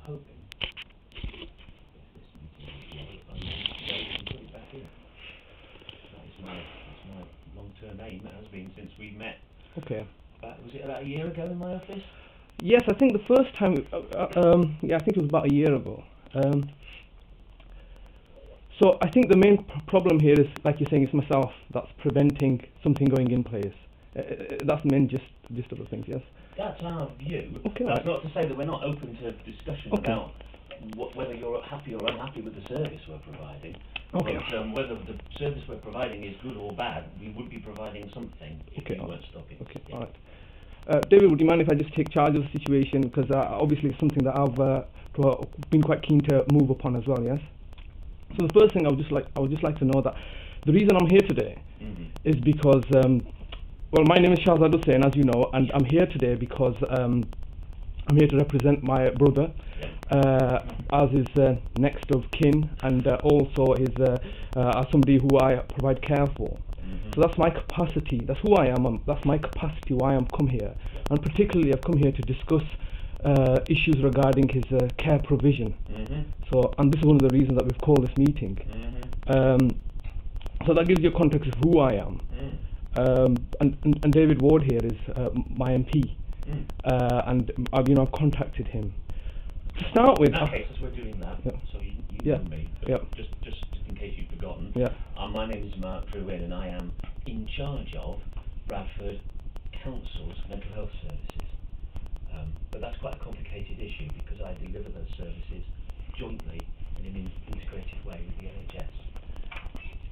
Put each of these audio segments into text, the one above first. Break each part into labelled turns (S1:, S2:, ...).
S1: hoping put it back in. That's my long-term aim. It has been since we met.
S2: Okay.
S1: Was it about a year ago in my office?
S2: Yes, I think the first time. Yeah, I think it was about a year ago. So I think the main problem here is, like you're saying, it's myself that's preventing something going in place. That's the main gist of the things. Yes.
S1: That's our view.
S2: Okay.
S1: That's not to say that we're not open to discussion about whether you're happy or unhappy with the service we're providing.
S2: Okay.
S1: But whether the service we're providing is good or bad, we would be providing something if we weren't stopping.
S2: Okay.
S1: Yeah.
S2: All right. David, would you mind if I just take charge of the situation, because obviously it's something that I've been quite keen to move upon as well. Yes. So the first thing I would just like to know that the reason I'm here today is because well, my name is Shahzad Hussain, as you know, and I'm here today because I'm here to represent my brother as his next of kin, and also his as somebody who I provide care for. So that's my capacity. That's who I am. That's my capacity. Why I'm come here, and particularly I've come here to discuss issues regarding his care provision. So, and this is one of the reasons that we've called this meeting. So that gives you a context of who I am. And David Ward here is my MP, and I've contacted him. To start with,
S1: in that case, as we're doing that, so you know me, but just in case you've forgotten, my name is Mark Trewin, and I am in charge of Bradford Council's mental health services. But that's quite a complicated issue because I deliver those services jointly in an integrated way with the NHS.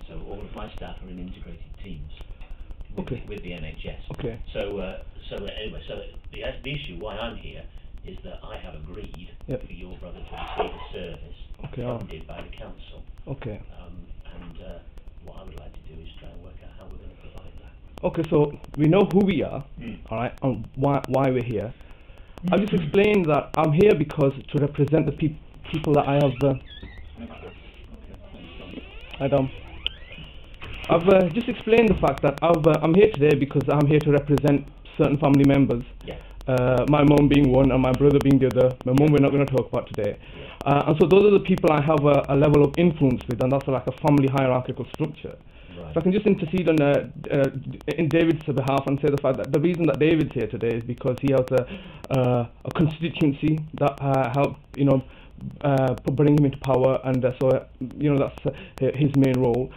S1: So all of my staff are in integrated teams with the NHS.
S2: Okay.
S1: So anyway, the issue why I'm here is that I have agreed for your brother to receive a service funded by the council.
S2: Okay.
S1: And what I would like to do is try and work out how we're going to provide that.
S2: Okay, so we know who we are, all right, and why we're here. I'll just explain that I'm here because to represent the people that I have. I've just explained the fact that I'm here today because I'm here to represent certain family members. My mum being one and my brother being the other. My mum we're not going to talk about today. And so those are the people I have a level of influence with, and that's like a family hierarchical structure. If I can just intercede on in David's behalf and say the fact that the reason that David's here today is because he has a constituency that helped bring him into power, and so that's his main role.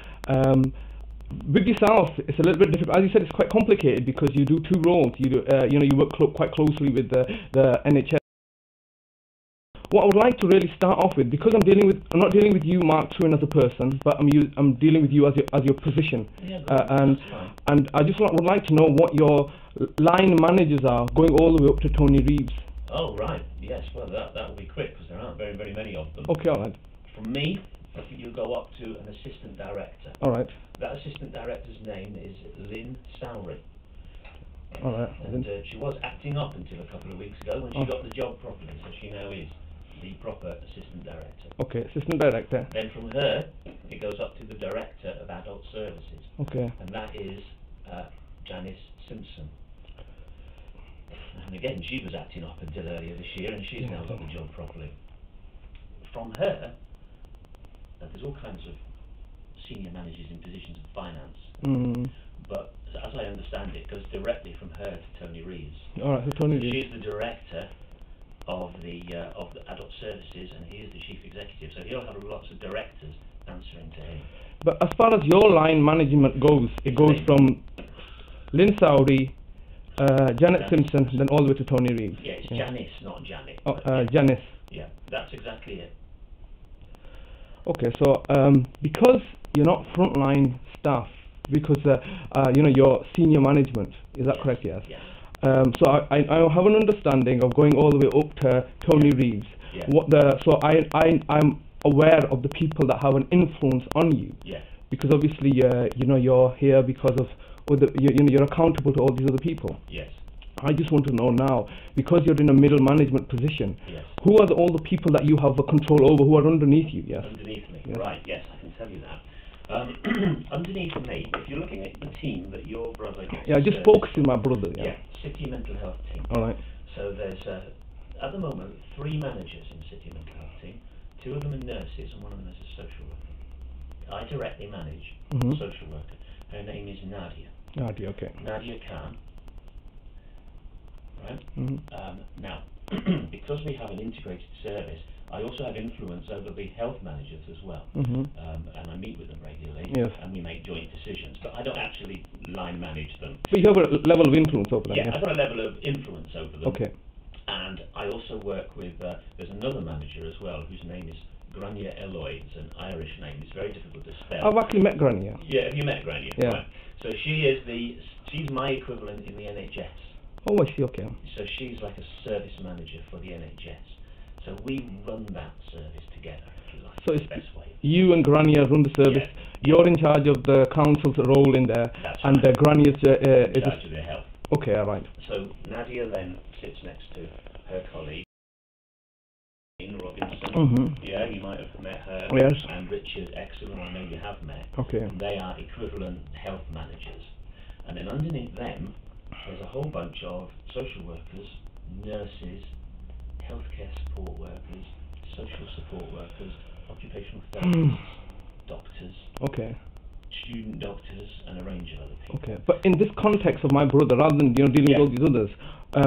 S2: With yourself, it's a little bit difficult. As you said, it's quite complicated because you do two roles. You do, you work quite closely with the NHS. What I would like to really start off with, because I'm not dealing with you, Mark Trewin, as a person, but I'm dealing with you as your position. And I just would like to know what your line managers are, going all the way up to Tony Reeves.
S1: Oh right, yes. Well, that will be quick because there aren't very many of them.
S2: Okay, all right.
S1: From me, I think you'll go up to an assistant director.
S2: All right.
S1: That assistant director's name is Lynn Stowry.
S2: All right.
S1: And she was acting up until a couple of weeks ago when she got the job properly, so she now is the proper assistant director.
S2: Okay, assistant director.
S1: Then from her, it goes up to the director of adult services.
S2: Okay.
S1: And that is Janice Simpson. And again, she was acting up until earlier this year, and she's now got the job properly. From her, there's all kinds of senior managers in positions of finance. But as I understand it, goes directly from her to Tony Reeves.
S2: All right, so Tony Reeves.
S1: She's the director of the adult services, and he is the chief executive. So he'll have lots of directors answering to him.
S2: But as far as your line management goes, it goes from Lynn Stowry, Janet Simpson, then all the way to Tony Reeves.
S1: Yeah, it's Janice, not Janet.
S2: Oh, Janice.
S1: Yeah, that's exactly it.
S2: Okay, so because you're not frontline staff, because you're senior management, is that correct? Yes.
S1: Yes.
S2: So I have an understanding of going all the way up to Tony Reeves. So I'm aware of the people that have an influence on you.
S1: Yes.
S2: Because obviously you're here because of you're accountable to all these other people.
S1: Yes.
S2: I just want to know now, because you're in a middle management position, who are all the people that you have a control over, who are underneath you? Yes.
S1: Underneath me, right? Yes, I can tell you that. Underneath me, if you're looking at the team that your brother gets.
S2: Yeah, just focus on my brother.
S1: Yeah, city mental health team.
S2: All right.
S1: So there's at the moment 3 managers in City mental health team. 2 of them are nurses and 1 of them is a social worker. I directly manage a social worker. Her name is Nadia.
S2: Nadia, okay.
S1: Nadia Khan. Right? Now, because we have an integrated service, I also have influence over the health managers as well, and I meet with them regularly, and we make joint decisions, but I don't actually line manage them.
S2: But you have a level of influence over them?
S1: Yeah, I've got a level of influence over them.
S2: Okay.
S1: And I also work with, there's another manager as well, whose name is Grania Eloy. It's an Irish name, it's very difficult to spell.
S2: I've actually met Grania.
S1: Yeah, have you met Grania?
S2: Yeah.
S1: Right. So she's my equivalent in the NHS.
S2: Oh, I see, okay.
S1: So she's like a service manager for the NHS. So we run that service together, if you like.
S2: So
S1: it's the best way.
S2: You and Grania run the service.
S1: Yeah.
S2: You're in charge of the council's role in there,
S1: That's
S2: and
S1: right.
S2: Grania's
S1: in charge of their health.
S2: Okay, all right.
S1: So Nadia then sits next to her colleague, Ian Robinson. Yeah, you might have met her.
S2: Yes.
S1: And Richard Excellent, I know you have met.
S2: Okay.
S1: And they are equivalent health managers. And then underneath them, there's a whole bunch of social workers, nurses, healthcare support workers, social support workers, occupational therapists, doctors, student doctors, and a range of other people.
S2: Okay, but in this context of my brother, rather than dealing with all these others,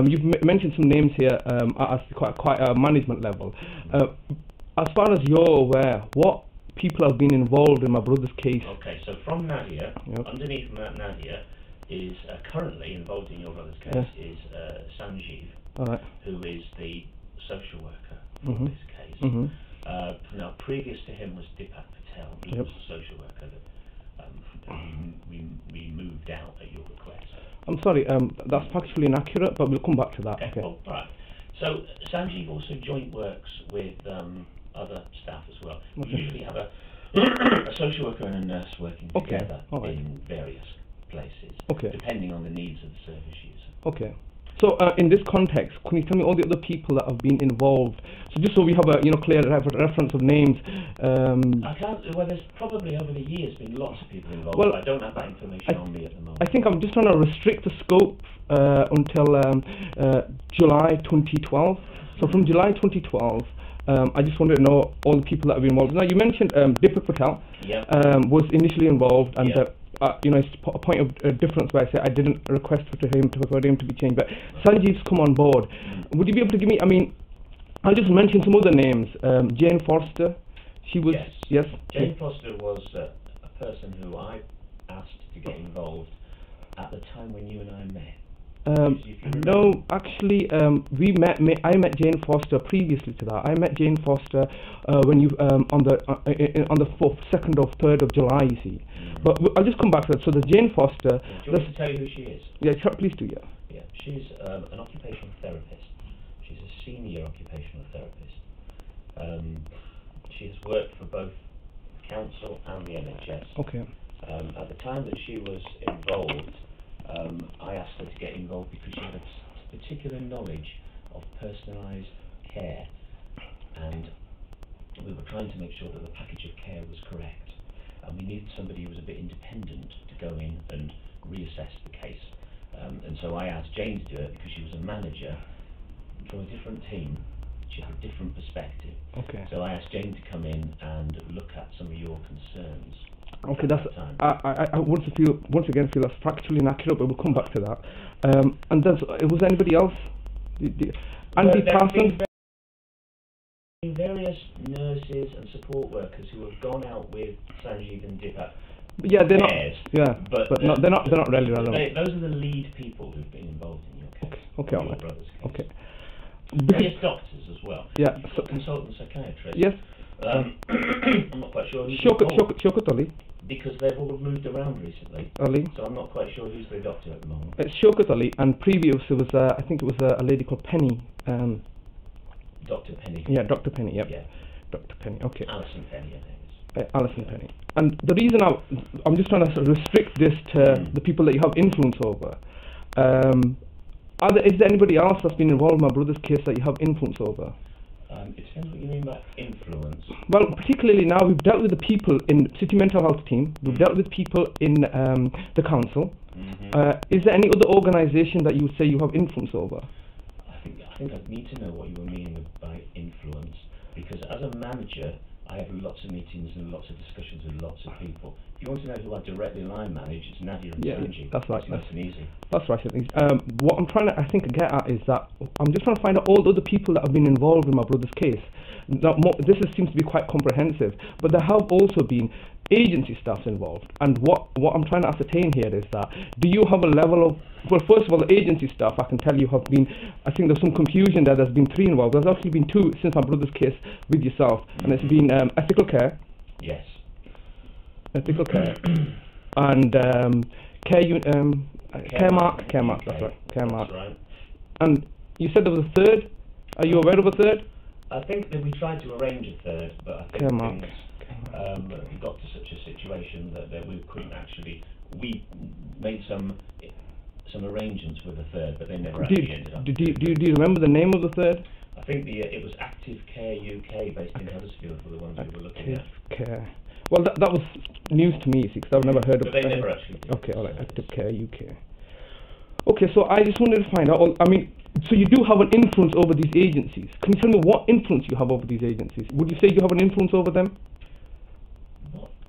S2: you've mentioned some names here at quite a management level. As far as you're aware, what people have been involved in my brother's case?
S1: Okay, so from Nadia, underneath Nadia, is currently involved in your brother's case is Sanjeev, who is the social worker for this case. Now, previous to him was Deepak Patel, who was a social worker that we moved out at your request. I'm sorry,
S2: that's factually inaccurate, but we'll come back to that.
S1: Okay. Well, right. So Sanjeev also joint works with other staff as well. We usually have a social worker and a nurse working together in various places, depending on the needs of the service user.
S2: Okay. So in this context, can you tell me all the other people that have been involved? So just so we have a clear reference of names.
S1: I can't. Well, there's probably over the years been lots of people involved. Well, but I don't have that information on me at the moment.
S2: I think I'm just trying to restrict the scope until July 2012. So from July 2012. I just wanted to know all the people that have been involved. Now you mentioned Deepak Patel was initially involved, and it's a point of difference where I say I didn't request for him to be changed, but Sanjeev's come on board. Would you be able to give me? I mean, I'll just mention some other names. Jane Foster, she was
S1: Jane Foster was a person who I asked to get involved at the time when you and I met.
S2: No, actually, I met Jane Foster previously to that. I met Jane Foster when you on the 4th, 2nd or 3rd of July. You see, but I'll just come back to that. So there's Jane Foster.
S1: Do you want me to tell you who she is?
S2: Yeah, please do.
S1: Yeah, she's an occupational therapist. She's a senior occupational therapist. She has worked for both council and the NHS.
S2: Okay.
S1: At the time that she was involved, I asked her to get involved because she had a particular knowledge of personalised care, and we were trying to make sure that the package of care was correct, and we needed somebody who was a bit independent to go in and reassess the case. And so I asked Jane to do it because she was a manager from a different team. She had a different perspective.
S2: Okay.
S1: So I asked Jane to come in and look at some of your concerns.
S2: Okay, that's. I once again feel that's factually inaccurate, but we'll come back to that. And then, was anybody else? Andy Parsons?
S1: Various nurses and support workers who have gone out with Sanjeev and Deepak.
S2: Yeah, they're
S1: pairs,
S2: not. Yeah, but no, they're not really relevant.
S1: Those are the lead people who've been involved in your case.
S2: Okay, all
S1: your
S2: right.
S1: brother's case.
S2: Okay.
S1: Various doctors as well.
S2: Yeah.
S1: So, consultant psychiatrists.
S2: Yes.
S1: I'm not quite sure who's
S2: Shaukat Ali.
S1: Because they've all moved around recently.
S2: Ali.
S1: So I'm not quite sure who's the doctor at the moment.
S2: It's Shaukat Ali, and previous it was I think it was a lady called Penny.
S1: Dr. Penny.
S2: Yeah, Dr. Penny. Yep.
S1: Yeah.
S2: Dr. Penny. Okay.
S1: Alison Penny, her name is.
S2: Alison Penny. And the reason I'm just trying to restrict this to the people that you have influence over. Is there anybody else that's been involved in my brother's case that you have influence over?
S1: It depends what you mean by influence.
S2: Well, particularly now we've dealt with the people in City Mental Health Team, we've dealt with people in the council. Is there any other organisation that you would say you have influence over?
S1: I think I'd need to know what you were meaning by influence, because as a manager, I have lots of meetings and lots of discussions with lots of people. If you want to know who I directly line manage, it's Nadia and Sanji.
S2: That's right.
S1: It's nice and easy.
S2: That's right. What I'm trying to, I think, get at is that I'm just trying to find out all the other people that have been involved in my brother's case. Now, seems to be quite comprehensive, but there have also been agency staff involved. And what I'm trying to ascertain here is that, do you have a level of, well, first of all, the agency staff, I can tell you, have been, I think there's some confusion there. There's been 3 involved. There's actually been 2 since my brother's case with yourself, and it's been ethical care.
S1: Yes.
S2: Ethical care. And Caremark, that's right. Caremark. That's right. And you said there was a 3rd. Are you aware of a 3rd?
S1: I think that we tried to arrange a 3rd, but I think things got to such a situation that we couldn't actually. We made some arrangements with a 3rd, but they never actually ended up.
S2: Do you remember the name of the 3rd?
S1: I think it was Active Care UK, based in Huddersfield, for the ones we were looking at.
S2: Active Care. Well, that was news to me, because I've never heard of it.
S1: But they never actually did.
S2: Okay, all right, Active Care UK. Okay, so I just wanted to find out, so you do have an influence over these agencies. Can you tell me what influence you have over these agencies? Would you say you have an influence over them?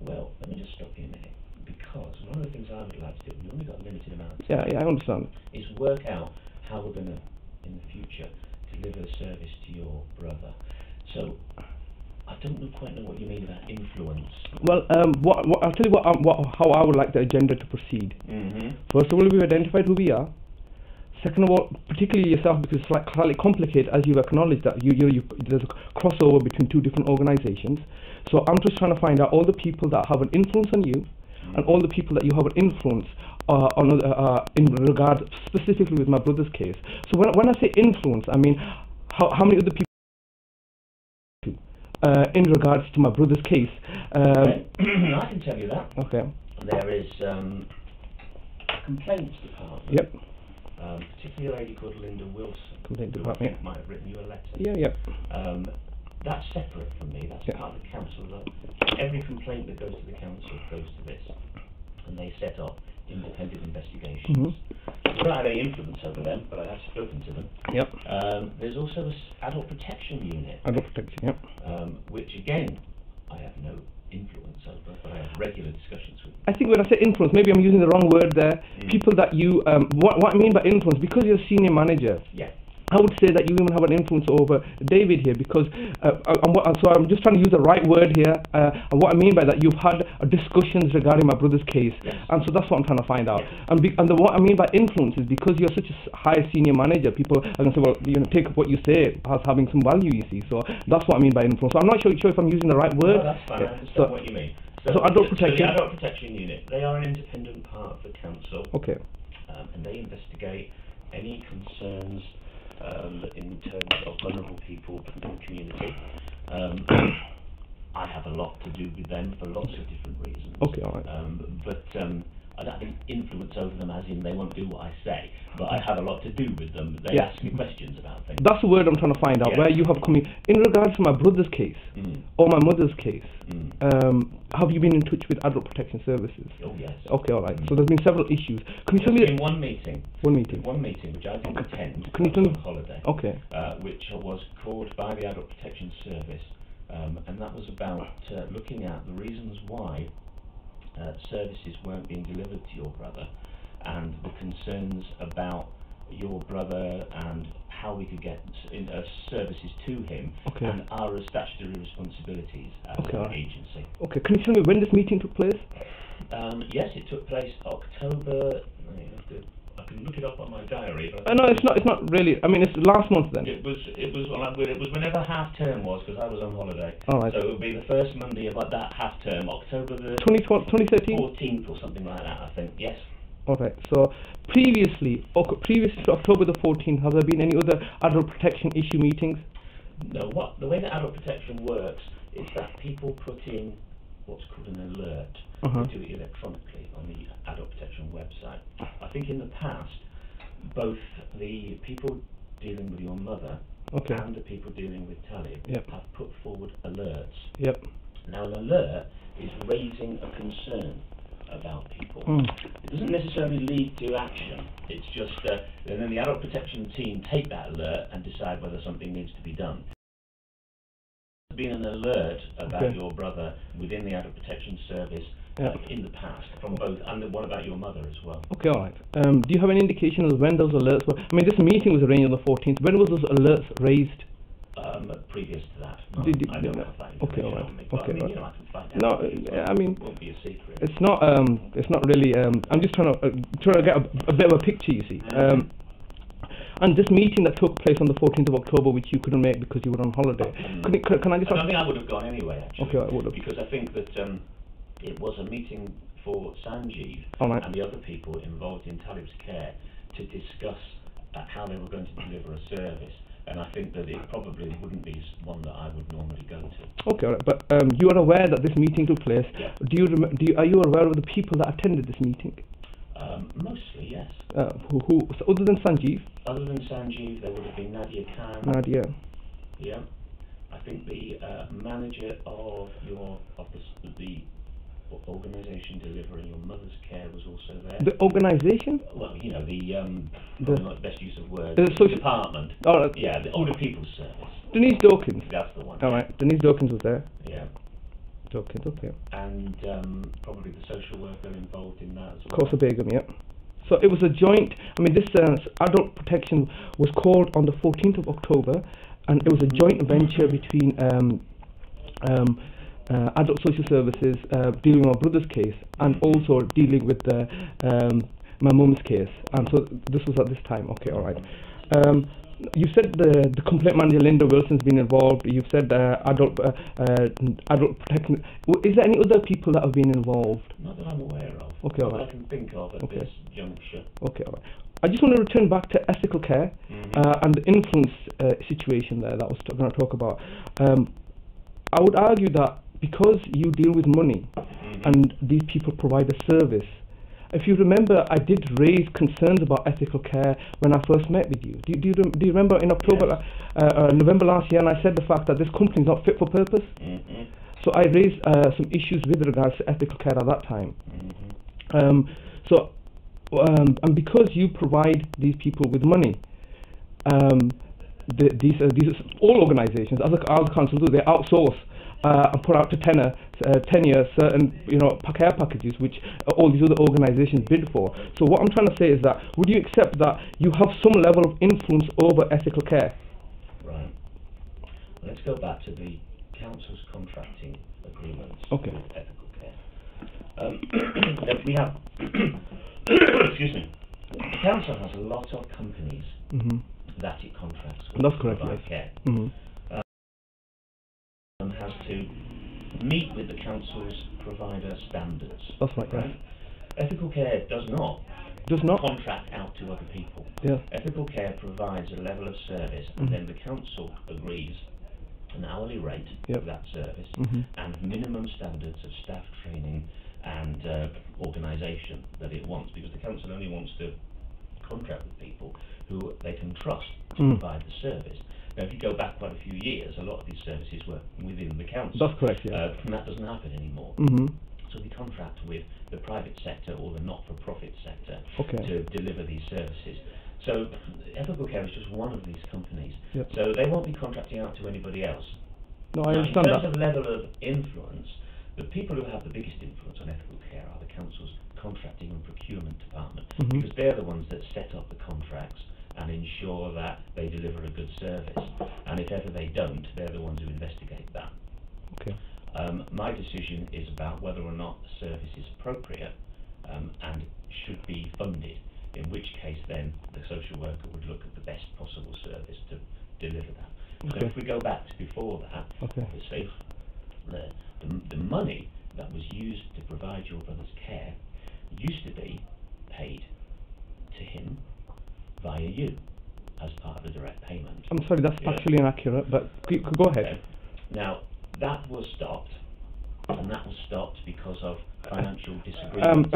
S1: Well, let me just stop you a minute, because one of the things I would like to do, we've only got a limited amount of time.
S2: Yeah, I understand.
S1: Is work out how we're going to, in the future, deliver a service to your brother. So, I don't quite know what you mean about influence. Well,
S2: I'll tell you how I would like the agenda to proceed. First of all, we've identified who we are. Second of all, particularly yourself, because it's slightly complicated, as you've acknowledged that there's a crossover between 2 different organisations. So I'm just trying to find out all the people that have an influence on you, and all the people that you have an influence in regard specifically with my brother's case. So when I say influence, I mean how many other people in regards to my brother's case.
S1: I can tell you that.
S2: Okay.
S1: There is a complaints department.
S2: Yep.
S1: Particularly a lady called Linda Wilson,
S2: Complaint
S1: who I
S2: department.
S1: think might have written you a letter.
S2: Yeah.
S1: That's separate from me. That's part of the council. Every complaint that goes to the council goes to this, and they set up independent investigations. I don't have any influence over them, but I have spoken to them.
S2: Yep.
S1: There's also an adult protection unit.
S2: Adult protection, yep.
S1: Which again, I have no influence over, but I have regular discussions with.
S2: I think when I say influence, maybe I'm using the wrong word there. People that you, what I mean by influence, because you're a senior manager.
S1: Yeah.
S2: I would say that you even have an influence over David here, because so I'm just trying to use the right word here. And what I mean by that, you've had discussions regarding my brother's case, and so that's what I'm trying to find out. And what I mean by influence is because you're such a high senior manager, people are going to say, well, take up what you say as having some value. You see, so that's what I mean by influence. So I'm not sure if I'm using the right word.
S1: No, that's fine. I understand what you mean.
S2: So adult protection.
S1: The adult protection unit, they are an independent part of the council.
S2: Okay.
S1: And they investigate any concerns in terms of vulnerable people in the community. I have a lot to do with them for lots of different reasons.
S2: Okay, all right.
S1: But I don't have any influence over them, as in they won't do what I say. But I have a lot to do with them. They ask me questions about things.
S2: That's the word I'm trying to find out. Where you have come in regards to my brother's case or my mother's case. Have you been in touch with Adult Protection Services?
S1: Oh yes.
S2: Okay, all right. So there's been several issues. Can you tell me?
S1: In one meeting.
S2: One meeting,
S1: which I didn't attend.
S2: Can you tell me?
S1: On holiday.
S2: Okay.
S1: Which was called by the Adult Protection Service, and that was about looking at the reasons why services weren't being delivered to your brother, and the concerns about your brother and how we could get services to him, and our statutory responsibilities as an agency. Okay,
S2: can you tell me when this meeting took place?
S1: Yes, it took place October. I can look it up on my diary. But
S2: no, it's not really. I mean, it's last month then.
S1: It was whenever half term was, because I was on holiday.
S2: All right.
S1: So it would be the first Monday of that half term, October the
S2: 2013?
S1: 14th or something like that, I think. Yes.
S2: All right. So previously to October the 14th, have there been any other adult protection issue meetings?
S1: No. The way that adult protection works is that people put in what's called an alert. They do it electronically on the Adult Protection website. I think in the past, both the people dealing with your mother and the people dealing with Talib have put forward alerts. Now an alert is raising a concern about people. people. It doesn't necessarily lead to action. It's just, and then the adult protection team take that alert and decide whether something needs to be done. There's been an alert about your brother within the adult protection service in the past from both, and what about your mother as well?
S2: Okay, all right. Do you have any indication of when those alerts were? I mean, this meeting was arranged on the 14th. When was those alerts raised?
S1: Previous to that.
S2: I don't have
S1: that
S2: okay, all right.
S1: Okay, I mean,
S2: all right.
S1: You know, I can find out.
S2: No, I mean,
S1: it won't be a secret.
S2: It's not really. I'm just trying to get a bit of a picture, you see. And this meeting that took place on the 14th of October, which you couldn't make because you were on holiday, can I just?
S1: I think I would have gone anyway, actually.
S2: Okay, I would have.
S1: Because I think that it was a meeting for Sanjeev and the other people involved in Talib's care to discuss how they were going to deliver a service. And I think that it probably wouldn't be one that I would normally go to.
S2: Okay, all right. But you are aware that this meeting took place.
S1: Yeah.
S2: Are you aware of the people that attended this meeting?
S1: Mostly, yes.
S2: Who so other than Sanjeev?
S1: Other than Sanjeev, there would have been Nadia Khan.
S2: Nadia.
S1: Yeah. I think the manager of the organisation delivering your mother's care was also there.
S2: The organisation?
S1: Well, you know, not the best use of words.
S2: The
S1: department.
S2: Oh,
S1: yeah, the Older People's Service.
S2: Denise Dawkins.
S1: That's the one.
S2: All right, Denise Dawkins was there.
S1: Yeah.
S2: Dawkins, okay.
S1: And probably the social worker involved in that as well.
S2: Kosa Begum, yeah. So it was a joint. I mean, this adult protection was called on the 14th of October, and it was a joint venture between adult social services dealing with my brother's case and also dealing with my mum's case, and so this was at this time. Okay, all right. You said the complaint manager Linda Wilson's been involved. You've said adult protection. Is there any other people that have been involved?
S1: Not that I'm aware of.
S2: Okay, all right.
S1: I can think of at this juncture.
S2: Okay, all right. I just want to return back to ethical care and the influence situation there that I was going to talk about. I would argue that because you deal with money and these people provide a service, if you remember, I did raise concerns about ethical care when I first met with you. Do you remember in October, November last year, and I said the fact that this company is not fit for purpose? So I raised some issues with regards to ethical care at that time. And because you provide these people with money, these all organisations, as a council do, they outsource and put out to tenure certain care packages which all these other organisations bid for. So what I'm trying to say is that would you accept that you have some level of influence over ethical care?
S1: Right. Let's go back to the council's contracting agreements
S2: with
S1: ethical care. We have excuse me. The council has a lot of companies that it contracts with.
S2: That's correct.
S1: Provide
S2: Yes.
S1: care. Has to meet with the council's provider standards.
S2: That's right.
S1: Right. Ethical care does not contract out to other people.
S2: Yeah.
S1: Ethical care provides a level of service, and then the council agrees an hourly rate for that service and minimum standards of staff training and organisation that it wants, because the council only wants to contract with people who they can trust to provide the service. Now, if you go back quite a few years, a lot of these services were within the council.
S2: That's correct, yeah.
S1: And that doesn't happen anymore. So we contract with the private sector or the not-for-profit sector to deliver these services. So ethical care is just one of these companies. So they won't be contracting out to anybody else.
S2: No, I understand that.
S1: In terms of level of influence, the people who have the biggest influence on ethical care are the council's contracting and procurement department, because they're the ones that set up the contracts and ensure that they deliver a good service. And if ever they don't, they're the ones who investigate that.
S2: Okay.
S1: My decision is about whether or not the service is appropriate and should be funded, in which case then the social worker would look at the best possible service to deliver that. So if we go back to before that, obviously, the money that was used to provide your brother's care used to be paid to him via you as part of a direct payment.
S2: I'm sorry, that's factually inaccurate, but go ahead.
S1: Okay. Now, that was stopped, and that was stopped because of financial disagreements.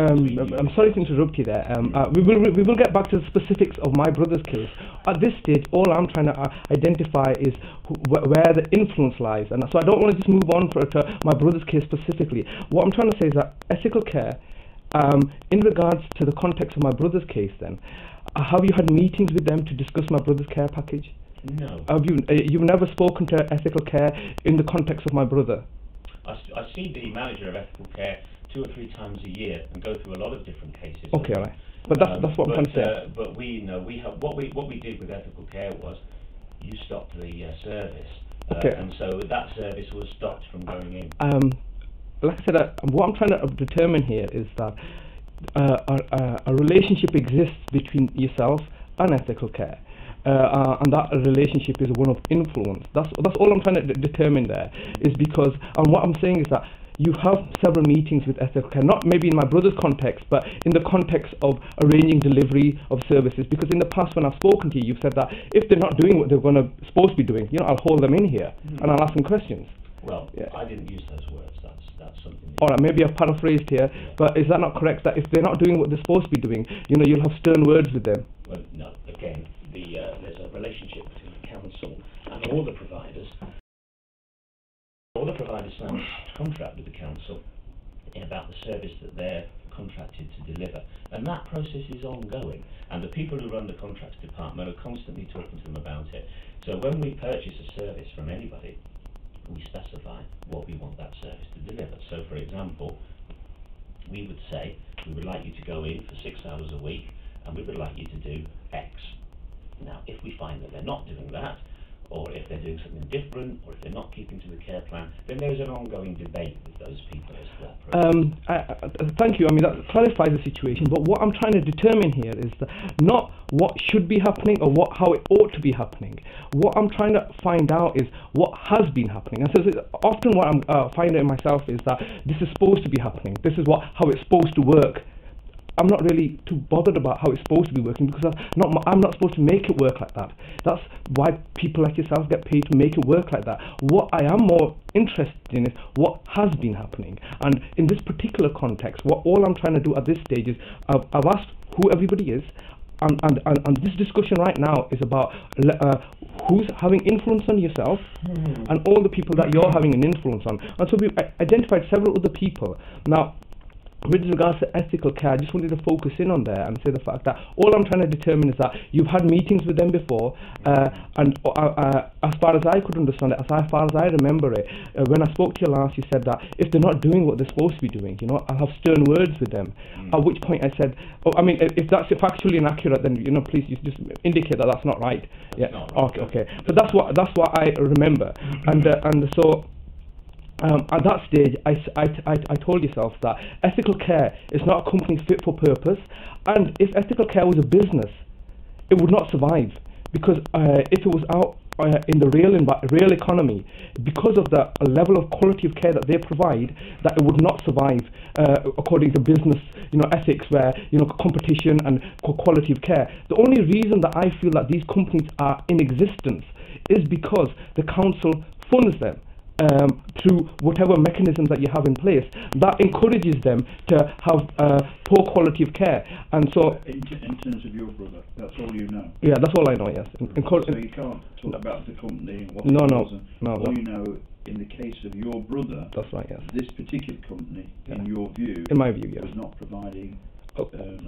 S2: I'm sorry to interrupt you there. We will get back to the specifics of my brother's case. At this stage, all I'm trying to identify is where the influence lies, and so I don't want to just move on to my brother's case specifically. What I'm trying to say is that ethical care In regards to the context of my brother's case then, have you had meetings with them to discuss my brother's care package?
S1: No.
S2: Have you, you've never spoken to ethical care in the context of my brother?
S1: I see the manager of ethical care 2 or 3 times a year and go through a lot of different cases.
S2: Okay, all right. But that's what I'm trying to say.
S1: But we have what we did with ethical care was you stopped the service,
S2: okay.
S1: And so that service was stopped from going in.
S2: Like I said, what I'm trying to determine here is that a relationship exists between yourself and ethical care. And that relationship is one of influence. That's all I'm trying to determine there, is because, and what I'm saying is that you have several meetings with ethical care, not maybe in my brother's context, but in the context of arranging delivery of services. Because in the past, when I've spoken to you, you've said that if they're not doing what they're supposed to be doing, I'll hold them in here and I'll ask them questions.
S1: Well, yeah. I didn't use those words. That's something.
S2: All right, maybe I've paraphrased here, but is that not correct? That if they're not doing what they're supposed to be doing, you'll have stern words with them.
S1: Well, no. Again, there's a relationship between the council and all the providers. All the providers sign a contract with the council about the service that they're contracted to deliver, and that process is ongoing. And the people who run the contracts department are constantly talking to them about it. So when we purchase a service from anybody, we specify what we want that service to deliver. So, for example, we would say we would like you to go in for 6 hours a week, and we would like you to do X. Now, if we find that they're not doing that, or if they're doing something different, or if they're not keeping to the care plan, then there is an ongoing debate with those people as to that process.
S2: Thank you. I mean, that clarifies the situation, but what I'm trying to determine here is that not what should be happening or how it ought to be happening. What I'm trying to find out is what has been happening. And so often what I'm finding myself is that this is supposed to be happening. This is how it's supposed to work. I'm not really too bothered about how it's supposed to be working, because I'm not supposed to make it work like that. That's why people like yourself get paid to make it work like that. What I am more interested in is what has been happening. And in this particular context, all I'm trying to do at this stage is I've asked who everybody is, and this discussion right now is about who's having influence on yourself and all the people that you're having an influence on. And so we've identified several other people. Now, with regards to ethical care, I just wanted to focus in on there and say the fact that all I'm trying to determine is that you've had meetings with them before, and as far as I could understand it, as far as I remember it, when I spoke to you last, you said that if they're not doing what they're supposed to be doing, I'll have stern words with them. At which point I said, if that's factually inaccurate, then please just indicate that that's not right.
S1: That's not right.
S2: Okay. But that's what I remember, and so. At that stage, I told yourself that ethical care is not a company fit for purpose, and if ethical care was a business, it would not survive, because if it was out in the real economy, because of the level of quality of care that they provide, that it would not survive according to business ethics, where competition and quality of care. The only reason that I feel that these companies are in existence is because the council funds them through whatever mechanisms that you have in place that encourages them to have poor quality of care. And so
S3: in terms of your brother, that's all you know?
S2: Yeah, that's all I know, yes.
S3: So you can't talk about the company and what it was. All you know, in the case of your brother,
S2: that's right, yes,
S3: this particular company, in your view,
S2: in my view, yes,
S3: was not providing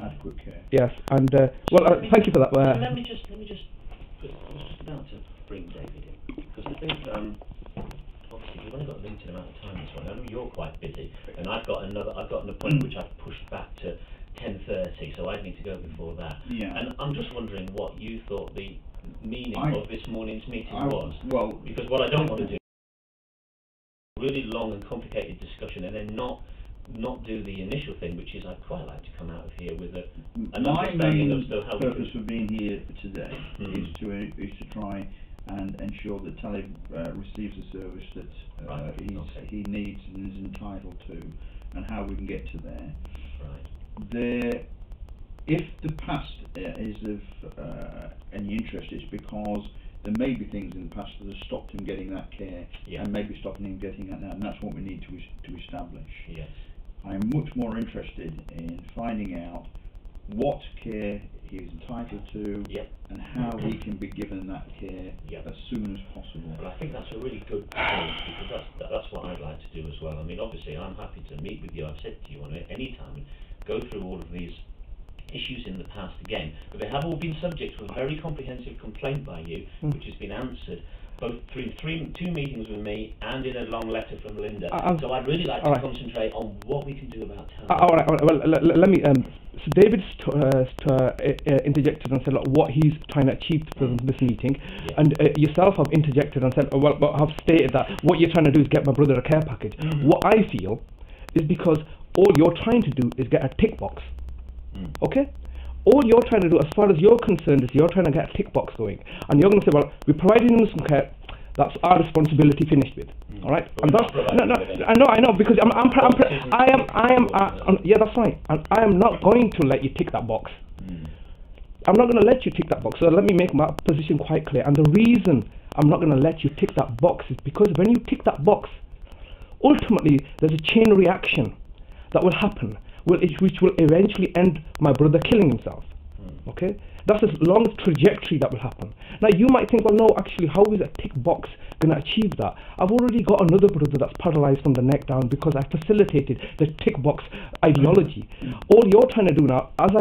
S3: adequate care.
S2: Yes, and thank you for that.
S1: Let me just I was just about to bring David in, because I think obviously we've only got a limited amount of time this morning. I know you're quite busy, and I've got an appointment which I've pushed back to 10:30, so I need to go before that.
S3: Yeah.
S1: And I'm just wondering what you thought the meaning of this morning's meeting was.
S3: Well,
S1: because what I don't want to do is a really long and complicated discussion and then not do the initial thing, which is I'd quite like to come out of here with an understanding of how
S3: my purpose for being here today is to try and ensure that Talib receives the service that he needs and is entitled to, and how we can get to there.
S1: Right.
S3: If the past is of any interest, it's because there may be things in the past that have stopped him getting that care, and maybe stopping him getting that now, and that's what we need to establish.
S1: Yes.
S3: I'm much more interested in finding out what care he is entitled to, and how he can be given that care as soon as possible.
S1: Well, I think that's a really good point, because that's what I'd like to do as well. I mean, obviously, I'm happy to meet with you. I've said to you on it any time and go through all of these issues in the past again, but they have all been subject to a very comprehensive complaint by you, which has been answered both through two meetings with me and in a long letter from Linda. So I'd really like to concentrate on what we can do about town.
S2: All right. Well, let me. So David's interjected and said, look, what he's trying to achieve from this meeting, and yourself have interjected and said, well, have stated that what you're trying to do is get my brother a care package. What I feel is because all you're trying to do is get a tick box. Okay? All you're trying to do, as far as you're concerned, is you're trying to get a tick box going, and you're going to say, well, we provided him with some care. That's our responsibility finished with. All right, and that's I know because yeah, that's right, and I am not going to let you tick that box. I'm not going to let you tick that box. So let me make my position quite clear. And the reason I'm not going to let you tick that box is because when you tick that box, ultimately there's a chain reaction that will happen, which will eventually end my brother killing himself. Okay, that's a long trajectory that will happen. Now you might think, well, no, actually, how is a tick box going to achieve that? I've already got another brother that's paralyzed from the neck down because I facilitated the tick box ideology. All you're trying to do now, as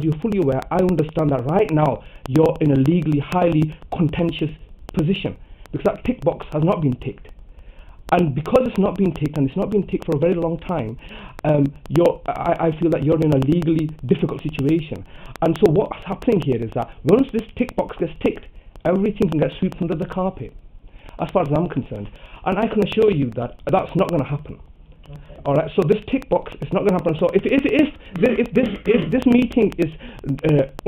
S2: you're fully aware, I understand that right now you're in a legally highly contentious position because that tick box has not been ticked. And because it's not been ticked, and it's not been ticked for a very long time, I feel that you're in a legally difficult situation. And so what's happening here is that once this tick box gets ticked, everything can get swept under the carpet, as far as I'm concerned. And I can assure you that that's not going to happen. Okay. All right. So this tick box is not going to happen. So if this meeting is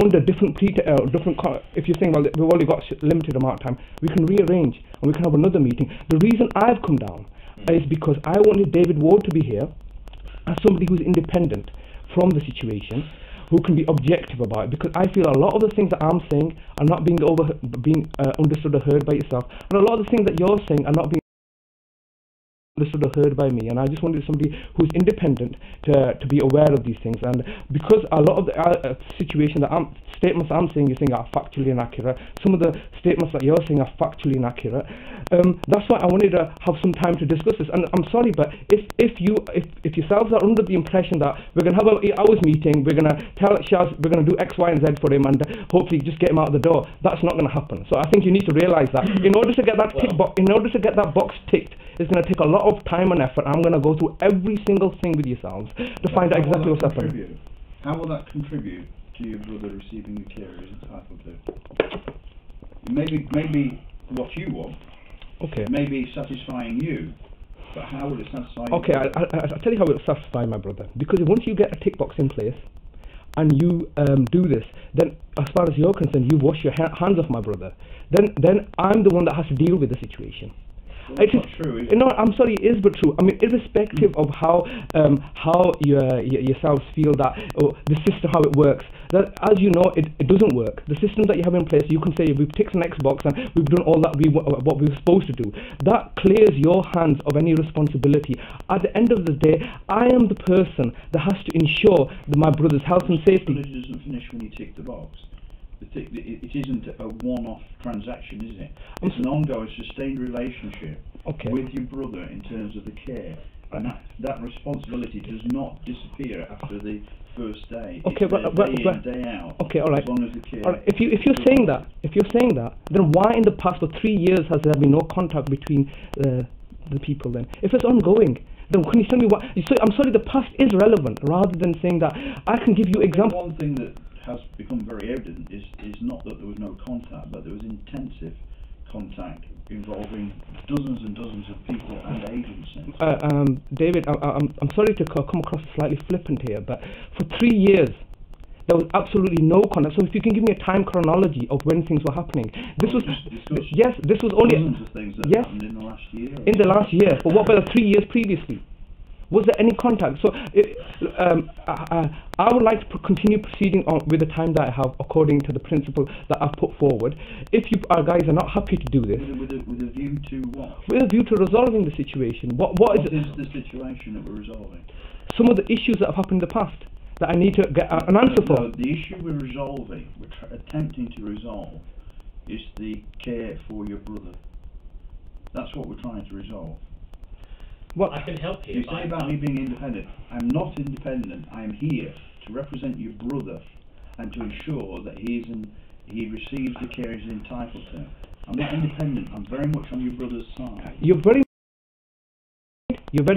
S2: under different if you're saying, well, we've only got limited amount of time, we can rearrange and we can have another meeting. The reason I've come down is because I wanted David Ward to be here as somebody who's independent from the situation, who can be objective about it, because I feel a lot of the things that I'm saying are not being understood or heard by yourself, and a lot of the things that you're saying are not being understood or heard by me, and I just wanted somebody who's independent to be aware of these things. And because a lot of the situation that statements I'm saying, you're saying are factually inaccurate, some of the statements that you're saying are factually inaccurate, that's why I wanted to have some time to discuss this. And I'm sorry, but if yourselves are under the impression that we're going to have an 8 hours meeting, we're going to tell Shaz we're going to do X, Y, and Z for him, and hopefully just get him out of the door, that's not going to happen. So I think you need to realise that in order to get that box ticked, it's going to take a lot of time and effort. I'm going to go through every single thing with yourselves to find out exactly what's happening.
S3: How will that contribute to your brother receiving the care he's entitled to? Maybe what you want.
S2: Okay.
S3: Maybe satisfying you, but how will it satisfy you?
S2: Okay, I'll tell you how it will satisfy my brother. Because once you get a tick box in place and you do this, then as far as you're concerned, you wash your hands off my brother. Then I'm the one that has to deal with the situation.
S3: Well, it's not true, is it?
S2: No, I'm sorry, it is but true. I mean, irrespective of how yourselves feel that the system, how it works, that as you know, it doesn't work. The system that you have in place, you can say we've ticked the next box and we've done all that what we were supposed to do. That clears your hands of any responsibility. At the end of the day, I am the person that has to ensure that my brother's health and safety.
S3: But it doesn't finish when you tick the box. It isn't a one-off transaction, is it? It's an ongoing, sustained relationship with your brother in terms of the care, and that responsibility does not disappear after the first day.
S2: Okay,
S3: it's day in, day out.
S2: Okay, all right.
S3: As long as the care.
S2: All right. If you're saying that, then why in the past for 3 years has there been no contact between the people? Then, if it's ongoing, then can you tell me what? I'm sorry, the past is relevant, rather than saying that I can give you examples.
S3: One thing that has become very evident is not that there was no contact, but there was intensive contact involving dozens and dozens of people and agencies.
S2: David, I'm sorry to come across slightly flippant here, but for 3 years there was absolutely no contact. So if you can give me a time chronology of when things were happening, this was only
S3: dozens of things that happened in the last year.
S2: In the last year, but what about the 3 years previously? Was there any contact? So I would like to continue proceeding on with the time that I have according to the principle that I've put forward. If you guys are not happy to do this,
S3: with a view to what?
S2: With a view to resolving the situation. What is
S3: the situation that we're resolving?
S2: Some of the issues that have happened in the past that I need to get an answer for.
S3: No, the issue we're resolving, attempting to resolve, is the care for your brother. That's what we're trying to resolve.
S2: What?
S1: I can help you.
S3: You say about me being independent. I'm not independent. I am here to represent your brother and to ensure that he receives the care he's entitled to. I'm not independent. I'm very much on your brother's side.
S2: You're very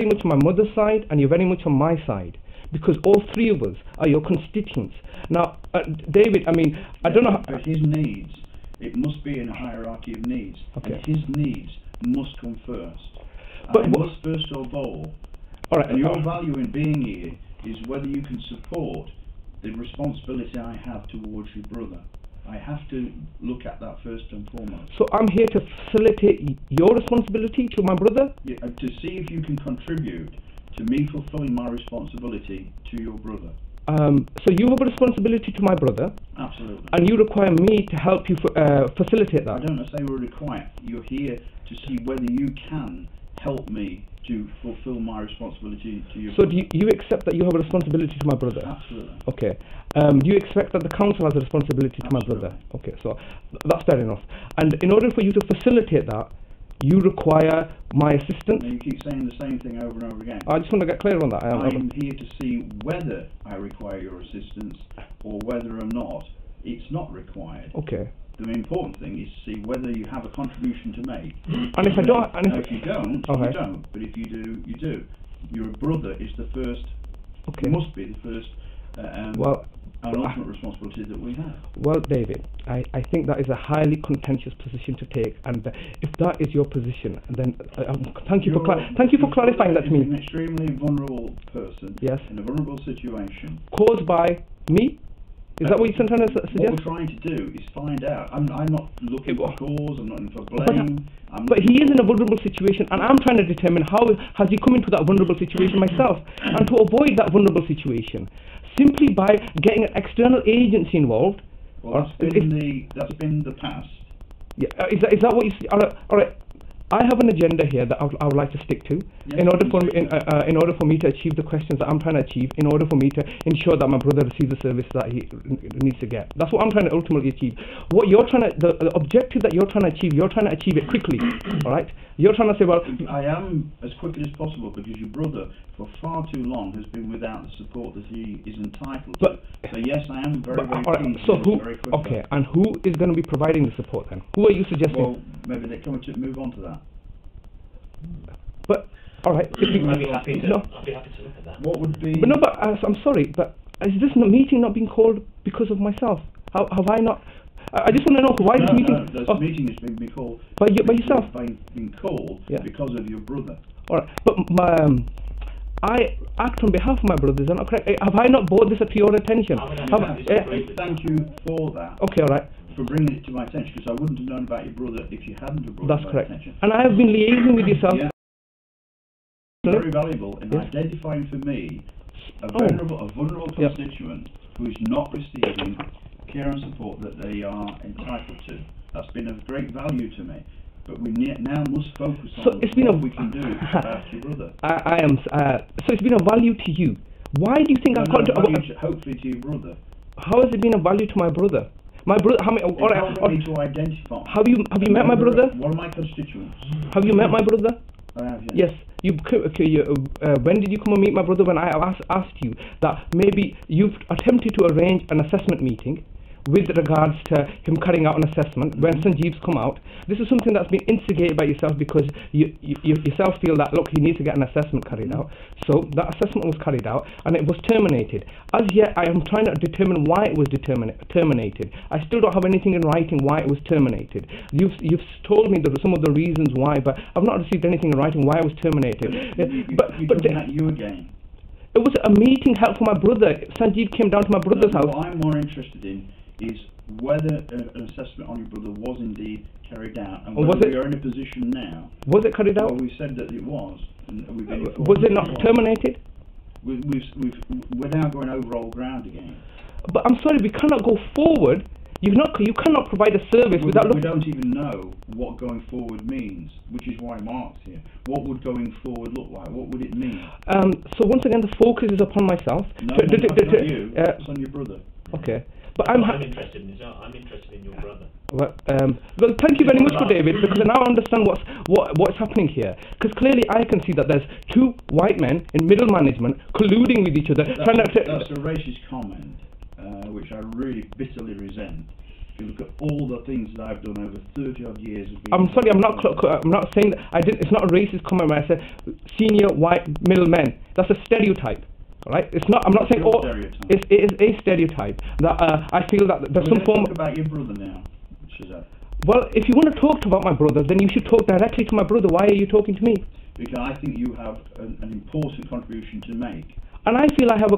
S2: much on my mother's side, and you're very much on my side, because all three of us are your constituents. Now, David, I mean, I don't know.
S3: But his needs, it must be in a hierarchy of needs, and his needs must come first.
S2: But
S3: I must first of all, and your value in being here is whether you can support the responsibility I have towards your brother. I have to look at that first and foremost.
S2: So I'm here to facilitate your responsibility to my brother?
S3: Yeah, to see if you can contribute to me fulfilling my responsibility to your brother.
S2: So you have a responsibility to my brother?
S3: Absolutely.
S2: And you require me to help you facilitate that?
S3: I don't say we're required. You're here to see whether you can help me to fulfill my responsibility to your brother.
S2: So do you accept that you have a responsibility to my brother?
S3: Absolutely.
S2: Okay. Do you expect that the council has a responsibility to my brother? Okay, so that's fair enough. And in order for you to facilitate that, you require my assistance?
S3: Now you keep saying the same thing over and over again.
S2: I just want to get clear on that.
S3: I'm here to see whether I require your assistance or whether or not it's not required.
S2: Okay.
S3: The important thing is to see whether you have a contribution to make.
S2: And if I don't, and
S3: if you don't, you don't. But if you do, you do. Your brother is the first.
S2: Okay.
S3: Must be the first. An ultimate responsibility that we have.
S2: Well, David, I think that is a highly contentious position to take, and if that is your position, then thank you for clarifying that to me.
S3: An extremely vulnerable person.
S2: Yes.
S3: In a vulnerable situation.
S2: Caused by me. Is that what you're trying to suggest?
S3: What we're trying to do is find out. I'm not looking for cause, I'm not looking for blame.
S2: But he is in a vulnerable situation, and I'm trying to determine how has he come into that vulnerable situation myself, and to avoid that vulnerable situation, simply by getting an external agency involved.
S3: Well, that's been the past.
S2: Yeah, is that what you see? All right. I have an agenda here that I would like to stick to, in order for me to achieve the questions that I'm trying to achieve, in order for me to ensure that my brother receives the service that he needs to get. That's what I'm trying to ultimately achieve. What you're trying to, the objective that you're trying to achieve it quickly. All right. You're trying to say, well,
S3: I am as quickly as possible because your brother, for far too long, has been without the support that he is entitled to. So yes, I am very keen.
S2: So who? Okay, and who is going to be providing the support then? Who are you suggesting?
S3: Well, maybe they can move on to that.
S2: But all right,
S1: I'd be happy to look at that.
S3: What would be?
S2: But no, but I'm sorry, but is this meeting not being called because of myself? Have I not? I just want to know why this meeting.
S3: No, this meeting has been called
S2: by yourself.
S3: Been called because of your brother.
S2: All right, but I act on behalf of my brother. Is that not correct? Have I not brought this to your attention?
S3: Thank you for that.
S2: Okay, all right.
S3: For bringing it to my attention, because I wouldn't have known about your brother if you hadn't have brought it to my attention.
S2: And I have been liaising with yourself.
S3: Yeah. Very valuable in identifying for me a vulnerable constituent who is not receiving care and support that they are entitled to. That's been of great value to me. But we now must focus on what we can do about your brother.
S2: So it's been a value to you. Why do you think I've got to...
S3: Hopefully to your brother.
S2: How has it been a value to my brother? My brother...
S3: to identify.
S2: Have you met my brother?
S3: One of my constituents.
S2: Have you met my brother?
S3: I have, yes.
S2: When did you come and meet my brother? When I asked you that maybe you've attempted to arrange an assessment meeting with regards to him carrying out an assessment, when Sanjeev's come out. This is something that's been instigated by yourself because you yourself feel that, look, he needs to get an assessment carried out. So that assessment was carried out and it was terminated. As yet, I am trying to determine why it was terminated. I still don't have anything in writing why it was terminated. You've told me some of the reasons why, but I've not received anything in writing why it was terminated.
S3: You again.
S2: It was a meeting held for my brother. Sanjeev came down to my brother's house.
S3: What I'm more interested in is whether an assessment on your brother was indeed carried out, and whether we are in a position now.
S2: Was it carried out?
S3: Well, we said that it was. And
S2: was it not terminated?
S3: We're now going over old ground again.
S2: But I'm sorry, we cannot go forward. You cannot provide a service without looking.
S3: We don't even know what going forward means, which is why Mark's here. What would going forward look like? What would it mean?
S2: So once again, the focus is upon myself.
S3: No, not you. It's on your brother.
S2: Okay. But
S1: I'm interested in I'm interested in your brother.
S2: Well, thank you very much for David, because I now understand what's happening here. Because clearly I can see that there's two white men in middle management colluding with each other.
S3: That's a racist comment, which I really bitterly resent. If you look at all the things that I've done over 30 odd years.
S2: I'm sorry, I'm not saying that it's not a racist comment when I say senior white middle men. That's a stereotype. Right? It's not. I'm not saying all. It is a stereotype that I feel that there's some form.
S3: Talk about your brother now.
S2: Well, if you want to talk about my brother, then you should talk directly to my brother. Why are you talking to me?
S3: Because I think you have an important contribution to make.
S2: And I feel I have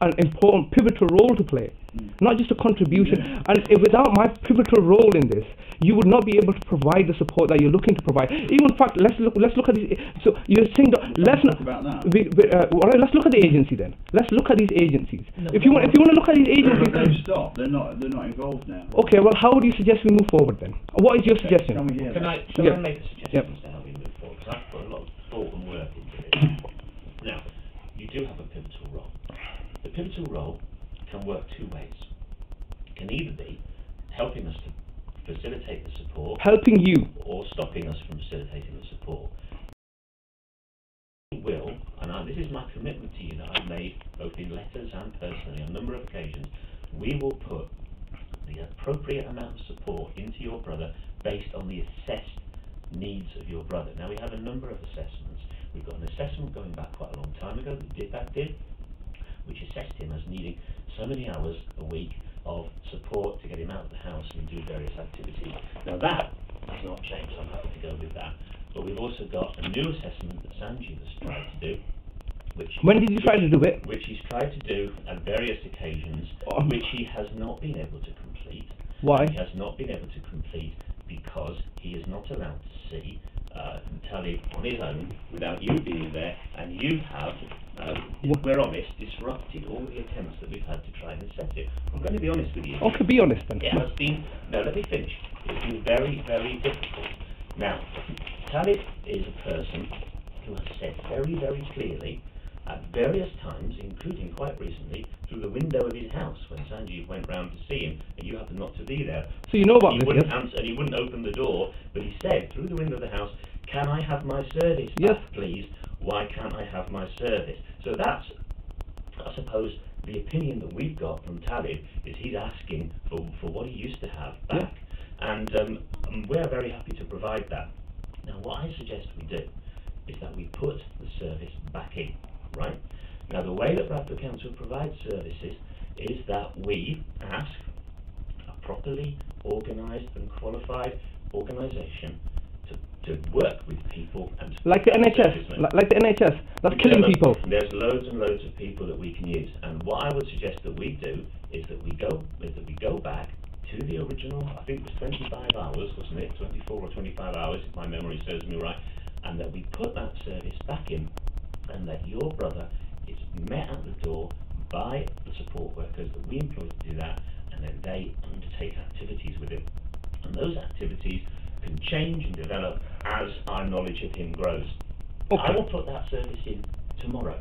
S2: an important pivotal role to play, not just a contribution. Yeah. And without my pivotal role in this, you would not be able to provide the support that you're looking to provide. Even in fact, let's look at these. So you're saying that let's look at the agency then. Let's look at these agencies. No, if you want to look at these agencies,
S3: stop. They're not involved now.
S2: Okay. Well, how do you suggest we move forward then? What is your suggestion?
S1: Can I make a suggestion as to how we move forward? Because I've put a lot of thought and work into this. Now, you do have a pivotal role. The pivotal role can work two ways. It can either be helping us to facilitate the support,
S2: helping you,
S1: or stopping us from facilitating the support. It will, and this is my commitment to you that I've made both in letters and personally on a number of occasions, we will put the appropriate amount of support into your brother based on the assessed needs of your brother. Now, we have a number of assessments. We've got an assessment going back quite a long time ago that did, which assessed him as needing so many hours a week of support to get him out of the house and do various activities. Now that has not changed, so I'm happy to go with that. But we've also got a new assessment that Sanjeev has tried to do.
S2: When did you try to do it?
S1: Which he's tried to do at various occasions, which he has not been able to complete.
S2: Why?
S1: He has not been able to complete because he is not allowed to see Talib on his own without you being there, and you have, if we're honest, disrupted all the attempts that we've had to try and assess it. I'm going to be honest with you.
S2: Okay, be honest then.
S1: It has been, no, let me finish. It's been very, very difficult. Now, Talib is a person who has said very, very clearly at various times, including quite recently, through the window of his house when Sanjeev went round to see him and you happened not to be there.
S2: So you know about this,
S1: wouldn't answer, and he wouldn't open the door, but he said through the window of the house, "Can I have my service back, please? Why can't I have my service?" So that's, I suppose, the opinion that we've got from Talib is he's asking for what he used to have back. And we're very happy to provide that. Now, what I suggest we do is that we put the service back in. Right? Now, the way that Bradford Council provides services is that we ask a properly organised and qualified organisation to work with people and
S2: like the NHS, like the NHS, that's killing people.
S1: There's loads and loads of people that we can use, and what I would suggest that we do is that we go back to the original. I think it was 25 hours, wasn't it? 24 or 25 hours, if my memory serves me right, and that we put that service back in. And that your brother is met at the door by the support workers that we employ to do that, and then they undertake activities with him. And those activities can change and develop as our knowledge of him grows. Okay. I will put that service in tomorrow.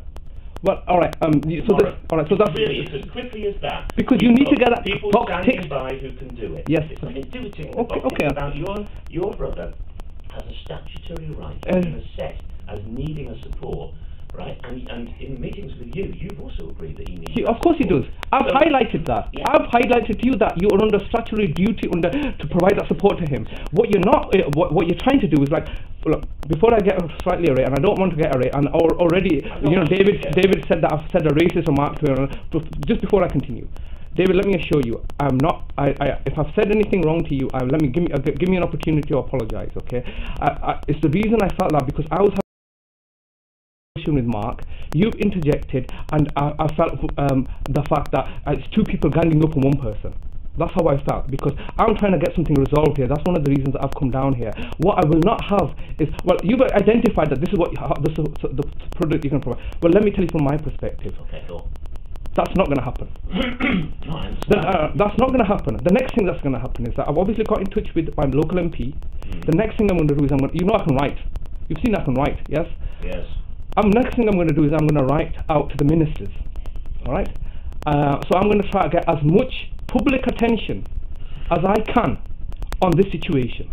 S2: Well, all right. So that's
S1: really, it's as quickly as that.
S2: Because you need to get that
S1: people
S2: box
S1: standing by who can do it.
S2: Yes.
S1: It's nothing to do with ticking the box. It's about your brother has a statutory right to be assessed as needing a support. Right, and in meetings with you, you've also agreed that he needs.
S2: Of course he does. I've highlighted that. Yeah. I've highlighted to you that you are under statutory duty to provide that support to him. What you're not, what you're trying to do is like, look, before I get slightly array, and I don't want to get array, and already, David said that I've said a racist remark to him. Just before I continue, David, let me assure you, I'm not. If I've said anything wrong to you, give me an opportunity to apologise. Okay, it's the reason I felt that because I was with Mark, you've interjected, and I felt the fact that it's two people ganging up on one person. That's how I felt, because I'm trying to get something resolved here. That's one of the reasons that I've come down here. What I will not have is, well, you've identified that this is the product you can provide. Well, let me tell you from my perspective.
S1: Okay, cool.
S2: That's not going to happen. That's not going to happen. The next thing that's going to happen is that I've obviously got in touch with my local MP. The next thing I'm going to do is I can write. You've seen I can write, yes?
S1: Yes.
S2: Next thing I'm going to do is I'm going to write out to the ministers, all right? So I'm going to try to get as much public attention as I can on this situation.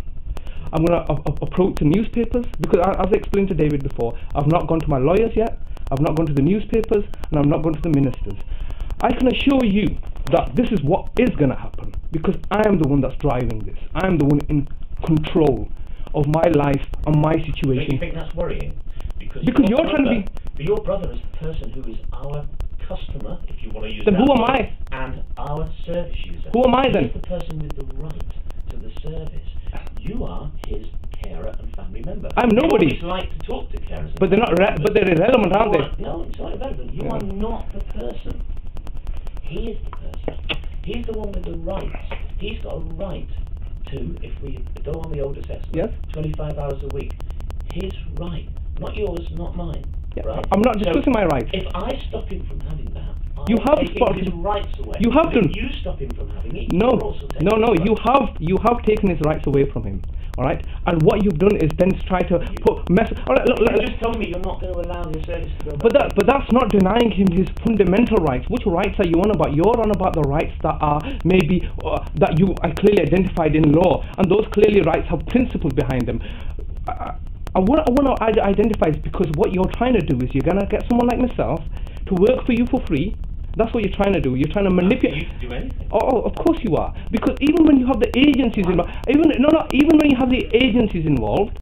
S2: I'm going to approach the newspapers, because as I explained to David before, I've not gone to my lawyers yet, I've not gone to the newspapers, and I've not gone to the ministers. I can assure you that this is what is going to happen, because I am the one that's driving this. I am the one in control of my life and my situation.
S1: Don't you think that's worrying? Because
S2: you're trying to be...
S1: But your brother is the person who is our customer, if you want to use
S2: then
S1: that
S2: who am
S1: word,
S2: I?
S1: And our service user.
S2: Who am I then?
S1: He's the person with the right to the service. You are his carer and family member.
S2: I'm nobody.
S1: You always like to talk to carers.
S2: But they're not. But they're irrelevant, aren't they?
S1: No, it's not irrelevant. You are not the person. He is the person. He's the one with the rights. He's got a right to, if we go on the old assessment,
S2: yes,
S1: 25 hours a week. His right, not yours, not mine.
S2: Yeah,
S1: right?
S2: I'm not discussing my rights.
S1: If I stop him from having that,
S2: you have
S1: taking his rights away.
S2: You have
S1: if
S2: done.
S1: you stop him from having it.
S2: No,
S1: no.
S2: You have taken his rights away from him. All right, and what you've done is then try to put mess. All right, look,
S1: you just told me you're not going to allow your service to go back.
S2: But that's not denying him his fundamental rights. Which rights are you on about? You're on about the rights that are maybe that you are clearly identified in law, and those clearly rights have principles behind them. What I want to identify is because what you're trying to do is you're going to get someone like myself to work for you for free. That's what you're trying to do. You're trying to manipulate.
S1: You do anything.
S2: Oh, of course you are. Because even when you have the agencies involved, even when you have the agencies involved,